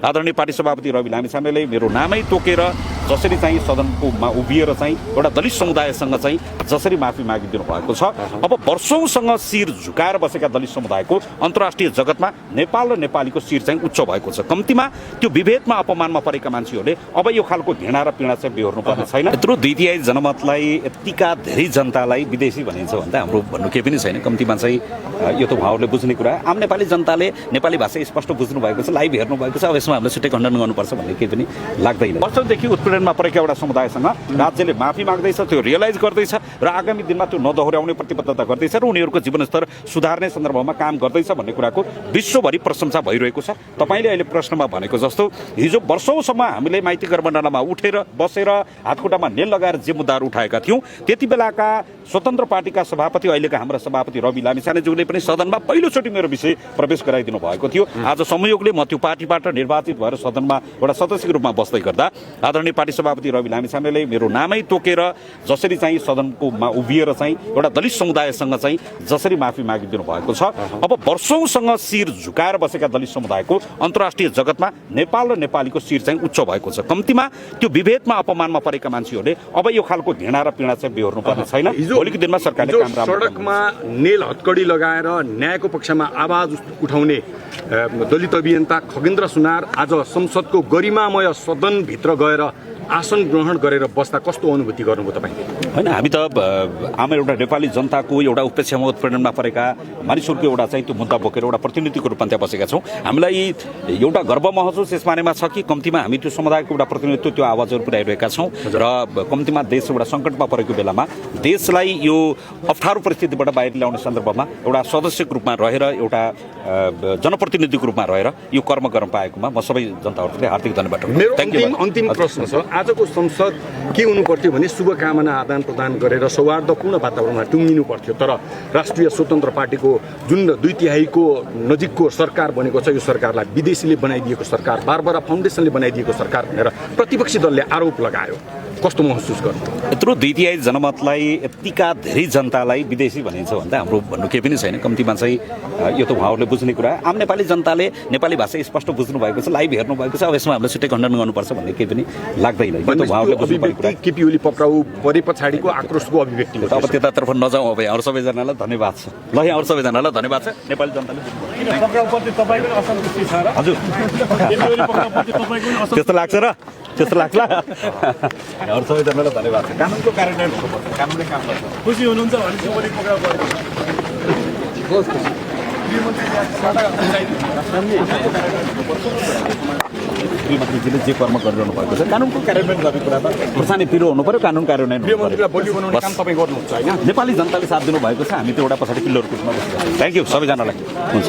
आदरणीय पार्टी सभापति रवि लामिछानेले मेरो नामै तोकेर जसरी चाहिँ सदनकोमा उभिएर चाहिँ एउटा दलित समुदायसँग चाहिँ जसरी माफी मागिदिनु भएको छ, अब वर्षौंसँग शिर झुकाएर बसेका दलित समुदायको अन्तर्राष्ट्रिय जगतमा नेपाल र नेपालीको शिर चाहिँ उच्च भएको छ। कम्तीमा त्यो विभेदमा अपमानमा परेका मान्छेहरूले अब यो खालको घृणा र पीडा चाहिँ बेहोर्नु पर्ने छैन। यत्रो द्वितीय जनमतलाई यतिका धेरै जनतालाई विदेशी भनिन्छ भन्दा हाम्रो भन्नु केही पनि छैन। कम्तीमा चाहिँ यो त उहाँहरूले बुझ्ने कुरा, आम नेपाली जनताले नेपाली भाषा स्पष्ट बुझ्नु भएको छ, लाइभ हेर्नु भएको छ। अब यसमा हामीले छुट्टै खण्डन गर्नुपर्छ भन्ने केही पनि लाग्दैन। वर्षौंदेखि उत्पीडनमा परेका एउटा समुदायसँग राज्यले माफी माग्दैछ, त्यो रियलाइज गर्दैछ र आगामी दिनमा त्यो नदोहोर्याउने प्रतिबद्धता गर्दैछ र उनीहरूको जीवनस्तर सुधार्ने सन्दर्भमा काम गर्दैछ भन्ने कुराको विश्वभरि प्रशंसा भइरहेको छ। तपाईँले अहिले प्रश्नमा भनेको जस्तो हिजो वर्षौंसम्म हामीले माइती गठबन्धनमा उठेर बसेर हातखुट्टामा नेल लगाएर जे मुद्दाहरू उठाएका थियौँ, त्यति बेलाका स्वतन्त्र पार्टीका सभापति अहिलेका हाम्रा सभापति रवि लामिछानेज्यूले पनि सदनमा पहिलोचोटि मेरो विषय प्रवेश गराइदिनु भएको थियो। आज संयोगले म त्यो पार्टीबाट निर्वाचित भएर सदनमा एउटा सदस्यको रूपमा बस्दै गर्दा आदरणीय पार्टी सभापति रवि लामिछानेले मेरो नामै तोकेर जसरी चाहिँ सदनकोमा उभिएर चाहिँ एउटा दलित समुदायसँग चाहिँ जसरी माफी मागिदिनु भएको छ, अब वर्षौंसँग शिर झुकाएर बसेका दलित समुदायको अन्तर्राष्ट्रिय जगतमा नेपाल र नेपालीको शिर चाहिँ उच्च भएको छ। कम्तीमा त्यो विभेदमा अपमानमा परेका मान्छेहरूले अब यो खालको घृणा र पीडा चाहिँ बेहोर्नु पर्ने छैन। भोलिको दिनमा सरकारले काम राम्रो सडकमा नेल हतकडी लगाएर न्यायको पक्षमा आवाज उठाउने दलित अभियन्ता खगेन्द्र सुनार आज संसदको गरिमामय सदनभित्र गएर आसन ग्रहण गरेर बस्दा कस्तो अनुभूति गर्नुभयो तपाईँ? होइन, हामी त आम एउटा नेपाली जनताको एउटा उपेक्षामा उत्पीडनमा परेका मानिसहरूको एउटा चाहिँ त्यो मुद्दा बोकेर एउटा प्रतिनिधिको रूपमा त्यहाँ बसेका छौँ। हामीलाई एउटा गर्व महसुस यस बारेमा छ कि कम्तीमा हामी त्यो समुदायको एउटा प्रतिनिधित्व त्यो आवाजहरू पुर्याइरहेका छौँ र कम्तीमा देश एउटा सङ्कटमा परेको बेलामा देशलाई यो अप्ठ्यारो परिस्थितिबाट बाहिर ल्याउने सन्दर्भमा एउटा सदस्यको रूपमा रहेर एउटा जनप्रतिनिधिको रूपमा रहेर यो कर्म गर्न पाएकोमा म सबै जनताहरूलाई हार्दिक धन्यवाद। मेरो अन्तिम प्रश्न छ, आजको संसद के हुनु पर्थ्यो भने शुभकामना आदान प्रदान गरेर सौहार्दपूर्ण वातावरणमा टुङ्गिनु पर्थ्यो, तर राष्ट्रिय स्वतन्त्र पार्टीको जुन 2/3 नजिकको सरकार बनेको छ, यो सरकारलाई विदेशीले बनाइदिएको सरकार, बारबारा फाउन्डेसनले बनाइदिएको सरकार भनेर प्रतिपक्षी दलले आरोप लगायो। कस्तो महसुस गर्नु? यत्रो द्वितीय जनमतलाई यतिका धेरै जनतालाई विदेशी भनिन्छ भन्दा हाम्रो भन्नु केही पनि छैन। कम्तीमा चाहिँ यो त उहाँहरूले बुझ्ने कुरा, आम नेपाली जनताले नेपाली भाषा स्पष्ट बुझ्नु भएको छ, लाइभ हेर्नु भएको छ। अब यसमा हामीले छुट्टै खण्डन गर्नुपर्छ भन्ने केही पनि लाग्दैन। यो त उहाँहरूले बुझ्नु पर्ने कुरा। केपी ओली पक्राउ परे पछाडिको आक्रोशको अभिव्यक्ति हो। अब त्यतातर्फ नजाउँ। अब यहाँहरू सबैजनालाई धन्यवाद छ। ल, यहाँहरू सबैजनालाई धन्यवाद छ। नेपाली जनताले हजुर त्यस्तो लाग्छ र त्यस्तो लाग्छ। यहाँहरू सबैजनालाई धन्यवाद छ। कानुनको कार्यान्वयन हुनुपर्छ, कानुनले काम गर्छ। खुसी हुनुहुन्छ भने पनि पक्राउ परेको गृहमन्त्रीजीले जे कर्म गरिरहनु भएको छ कानुनको कार्यान्वयन गर्ने कुरा त खुर्सानीतिर हुनु पर्यो। कानुन कार्यान्वयन गृहमन्त्रीलाई बलियो बनाउने काम तपाईँ गर्नुहुन्छ होइन? नेपाली जनताले साथ दिनु भएको छ। हामी त्यो एउटा पछाडि पिल्लरको रूपमा बस्छौँ। थ्याङ्क यू सबैजनालाई। हुन्छ।